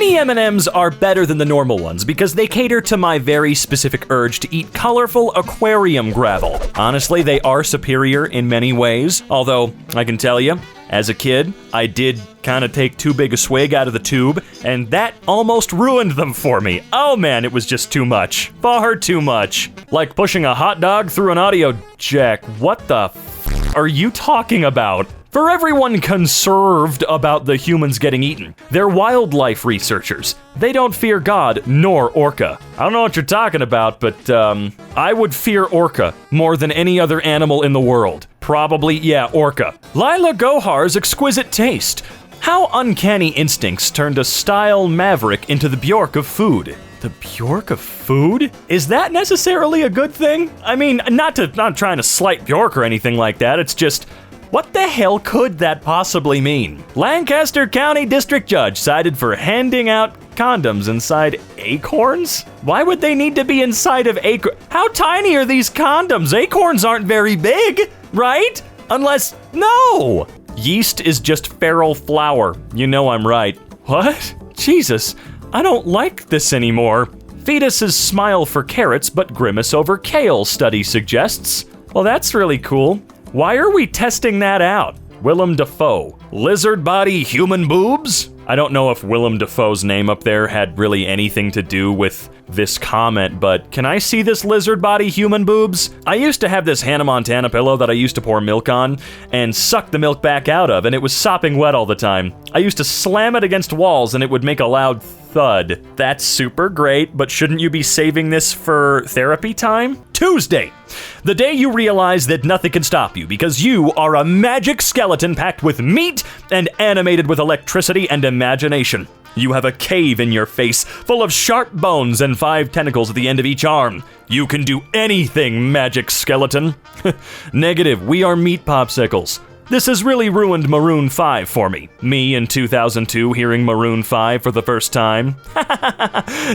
Mini M&Ms are better than the normal ones because they cater to my very specific urge to eat colorful aquarium gravel. Honestly, they are superior in many ways, although I can tell you, as a kid, I did kind of take too big a swig out of the tube, and that almost ruined them for me. Oh man, it was just too much. Far too much. Like pushing a hot dog through an audio jack. What the are you talking about? For everyone conserved about the humans getting eaten, they're wildlife researchers. They don't fear God nor orca. I don't know what you're talking about, but I would fear orca more than any other animal in the world. Probably, yeah, orca. Lila Gohar's exquisite taste. How uncanny instincts turned a style maverick into the Bjork of food. The Bjork of food? Is that necessarily a good thing? I mean, not trying to slight Bjork or anything like that, it's just, what the hell could that possibly mean? Lancaster County District Judge cited for handing out condoms inside acorns? Why would they need to be inside of acorns? How tiny are these condoms? Acorns aren't very big, right? Unless, no! Yeast is just feral flour. You know I'm right. What? Jesus, I don't like this anymore. Fetuses smile for carrots but grimace over kale, study suggests. Well, that's really cool. Why are we testing that out? Willem Dafoe. Lizard body, human boobs? I don't know if Willem Dafoe's name up there had really anything to do with this comment, but can I see this lizard body, human boobs? I used to have this Hannah Montana pillow that I used to pour milk on and suck the milk back out of, and it was sopping wet all the time. I used to slam it against walls and it would make a loud thud. That's super great, but shouldn't you be saving this for therapy time? Tuesday, the day you realize that nothing can stop you because you are a magic skeleton packed with meat and animated with electricity and imagination. You have a cave in your face full of sharp bones and 5 tentacles at the end of each arm. You can do anything, magic skeleton. Negative, we are meat popsicles. This has really ruined Maroon 5 for me. Me in 2002 hearing Maroon 5 for the first time.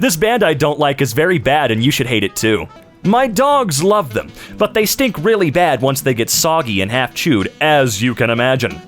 This band I don't like is very bad and you should hate it too. My dogs love them, but they stink really bad once they get soggy and half chewed, as you can imagine.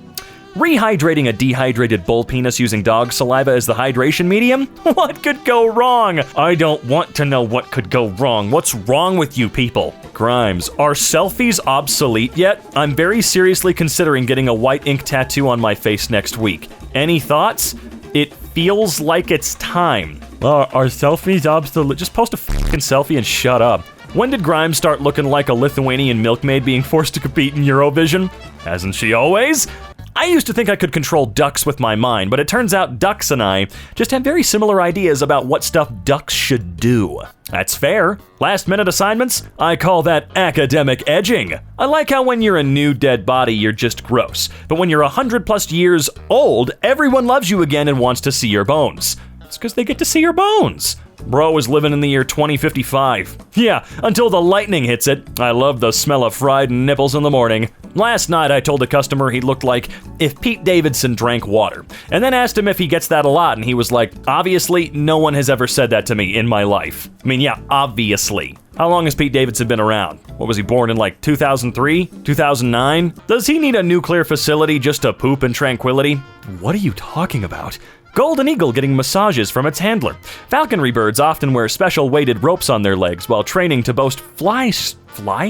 Rehydrating a dehydrated bull penis using dog saliva as the hydration medium? What could go wrong? I don't want to know what could go wrong. What's wrong with you people? Grimes, are selfies obsolete yet? I'm very seriously considering getting a white ink tattoo on my face next week. Any thoughts? It feels like it's time. Are selfies obsolete? Just post a fucking selfie and shut up. When did Grimes start looking like a Lithuanian milkmaid being forced to compete in Eurovision? Hasn't she always? I used to think I could control ducks with my mind, but it turns out ducks and I just have very similar ideas about what stuff ducks should do. That's fair. Last minute assignments? I call that academic edging. I like how when you're a new dead body, you're just gross. But when you're 100+ years old, everyone loves you again and wants to see your bones. It's because they get to see your bones. Bro is living in the year 2055. Yeah, until the lightning hits it. I love the smell of fried nipples in the morning. Last night I told a customer he looked like if Pete Davidson drank water, and then asked him if he gets that a lot, and he was like, obviously, no one has ever said that to me in my life. I mean, yeah, obviously. How long has Pete Davidson been around? What was he born in like 2003? 2009? Does he need a nuclear facility just to poop in tranquility? What are you talking about? Golden Eagle getting massages from its handler. Falconry birds often wear special weighted ropes on their legs while training to boast flying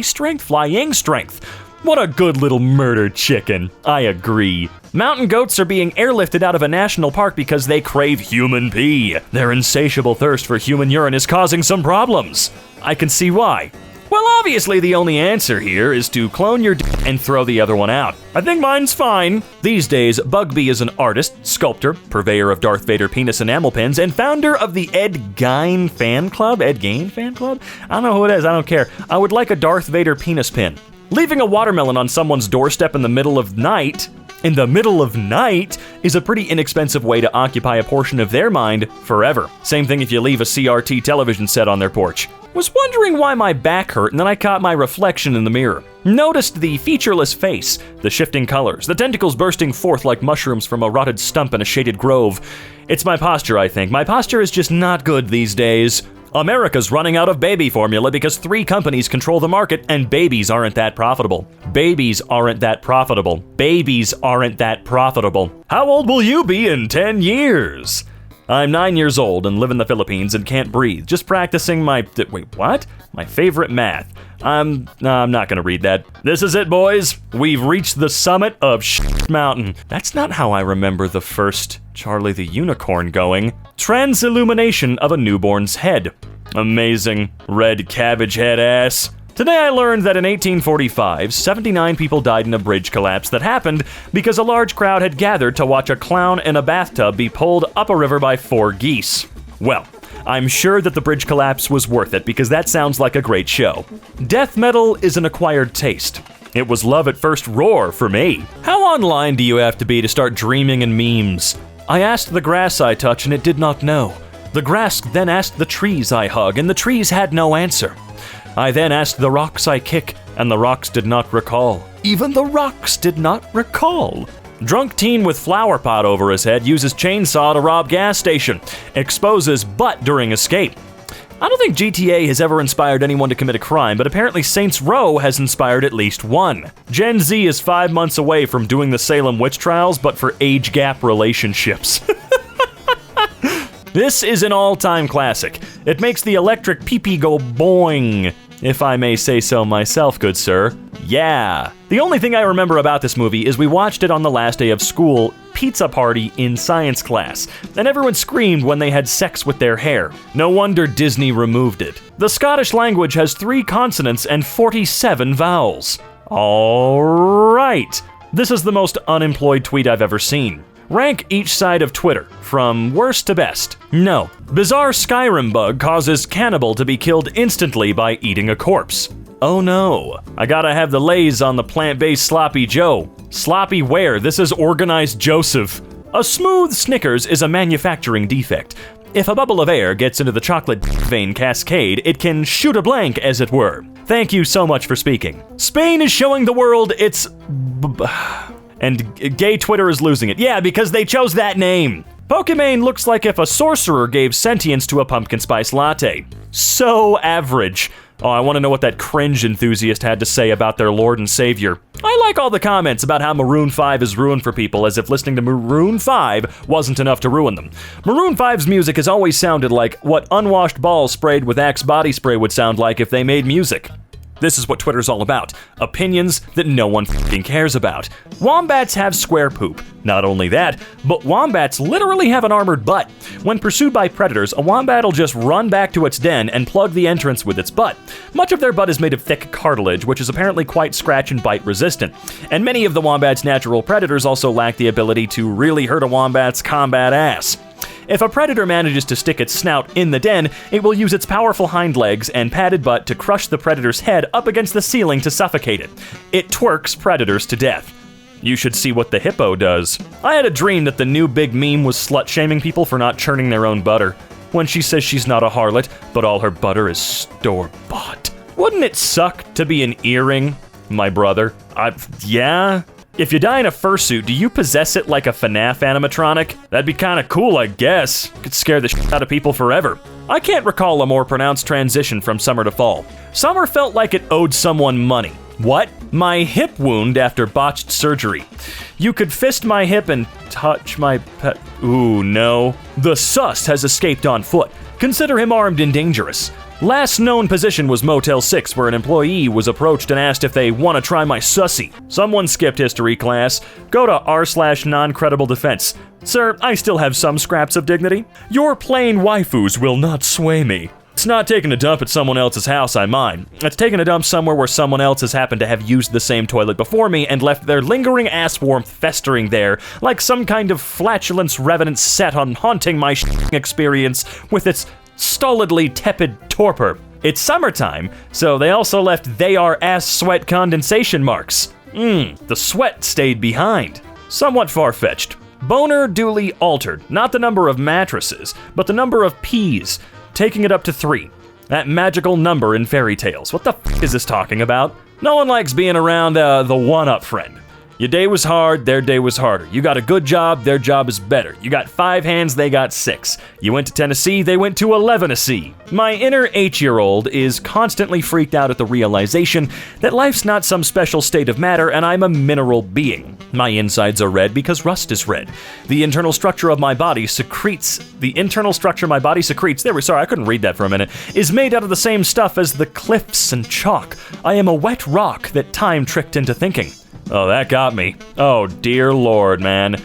strength. What a good little murder chicken. I agree. Mountain goats are being airlifted out of a national park because they crave human pee. Their insatiable thirst for human urine is causing some problems. I can see why. Well, obviously the only answer here is to clone your dick and throw the other one out. I think mine's fine. These days, Bugbee is an artist, sculptor, purveyor of Darth Vader penis enamel pins, and founder of the Ed Gein fan club. Ed Gein fan club? I don't know who it is, I don't care. I would like a Darth Vader penis pin. Leaving a watermelon on someone's doorstep in the middle of night is a pretty inexpensive way to occupy a portion of their mind forever. Same thing if you leave a CRT television set on their porch. Was wondering why my back hurt, and then I caught my reflection in the mirror. Noticed the featureless face, the shifting colors, the tentacles bursting forth like mushrooms from a rotted stump in a shaded grove. It's my posture, I think. My posture is just not good these days. America's running out of baby formula because 3 companies control the market, and babies aren't that profitable. Babies aren't that profitable. Babies aren't that profitable. How old will you be in 10 years? I'm 9 years old and live in the Philippines and can't breathe. Just practicing my... Wait, what? My favorite math. I'm not gonna read that. This is it, boys. We've reached the summit of Mountain. That's not how I remember the first Charlie the Unicorn going. Transillumination of a newborn's head. Amazing. Red cabbage head ass. Today I learned that in 1845, 79 people died in a bridge collapse that happened because a large crowd had gathered to watch a clown in a bathtub be pulled up a river by 4 geese. Well, I'm sure that the bridge collapse was worth it because that sounds like a great show. Death metal is an acquired taste. It was love at first roar for me. How online do you have to be to start dreaming in memes? I asked the grass I touch and it did not know. The grass then asked the trees I hug and the trees had no answer. I then asked the rocks I kick, and the rocks did not recall. Even the rocks did not recall. Drunk teen with flower pot over his head uses chainsaw to rob gas station. Exposes butt during escape. I don't think GTA has ever inspired anyone to commit a crime, but apparently Saints Row has inspired at least one. Gen Z is 5 months away from doing the Salem witch trials, but for age gap relationships. This is an all-time classic. It makes the electric pee-pee go boing, if I may say so myself, good sir. Yeah. The only thing I remember about this movie is we watched it on the last day of school pizza party in science class, and everyone screamed when they had sex with their hair. No wonder Disney removed it. The Scottish language has 3 consonants and 47 vowels. All right. This is the most unemployed tweet I've ever seen. Rank each side of Twitter, from worst to best. No. Bizarre Skyrim bug causes cannibal to be killed instantly by eating a corpse. Oh no. I gotta have the lays on the plant-based Sloppy Joe. Sloppy where? This is Organized Joseph. A smooth Snickers is a manufacturing defect. If a bubble of air gets into the chocolate vein cascade, it can shoot a blank, as it were. Thank you so much for speaking. Spain is showing the world its... And gay Twitter is losing it. Yeah, because they chose that name. Pokimane looks like if a sorcerer gave sentience to a pumpkin spice latte. So average. Oh, I want to know what that cringe enthusiast had to say about their Lord and Savior. I like all the comments about how Maroon 5 is ruined for people, as if listening to Maroon 5 wasn't enough to ruin them. Maroon 5's music has always sounded like what unwashed balls sprayed with Axe body spray would sound like if they made music. This is what Twitter's all about. Opinions that no one f***ing cares about. Wombats have square poop. Not only that, but wombats literally have an armored butt. When pursued by predators, a wombat will just run back to its den and plug the entrance with its butt. Much of their butt is made of thick cartilage, which is apparently quite scratch and bite resistant. And many of the wombat's natural predators also lack the ability to really hurt a wombat's combat ass. If a predator manages to stick its snout in the den, it will use its powerful hind legs and padded butt to crush the predator's head up against the ceiling to suffocate it. It twerks predators to death. You should see what the hippo does. I had a dream that the new big meme was slut-shaming people for not churning their own butter. When she says she's not a harlot, but all her butter is store-bought. Wouldn't it suck to be an earring, my brother? Yeah? If you die in a fursuit, do you possess it like a FNAF animatronic? That'd be kinda cool, I guess. Could scare the shit out of people forever. I can't recall a more pronounced transition from summer to fall. Summer felt like it owed someone money. What? My hip wound after botched surgery. You could fist my hip and touch my pet. Ooh, no. The sus has escaped on foot. Consider him armed and dangerous. Last known position was Motel 6, where an employee was approached and asked if they want to try my sussy. Someone skipped history class. Go to r/non-credible defense. Sir, I still have some scraps of dignity. Your plain waifus will not sway me. It's not taking a dump at someone else's house I mind. It's taking a dump somewhere where someone else has happened to have used the same toilet before me and left their lingering ass warmth festering there like some kind of flatulence revenant set on haunting my experience with its stolidly tepid torpor. It's summertime, so they also left they are ass sweat condensation marks. The sweat stayed behind. Somewhat far-fetched. Boner duly altered, not the number of mattresses, but the number of peas, taking it up to 3. That magical number in fairy tales. What the f is this talking about? No one likes being around the one-up friend. Your day was hard, their day was harder. You got a good job, their job is better. You got 5 hands, they got 6. You went to Tennessee, they went to 11-a-sea. My inner 8-year-old is constantly freaked out at the realization that life's not some special state of matter and I'm a mineral being. My insides are red because rust is red. The internal structure my body secretes, sorry, I couldn't read that for a minute, is made out of the same stuff as the cliffs and chalk. I am a wet rock that time tricked into thinking. Oh, that got me. Oh, dear Lord, man.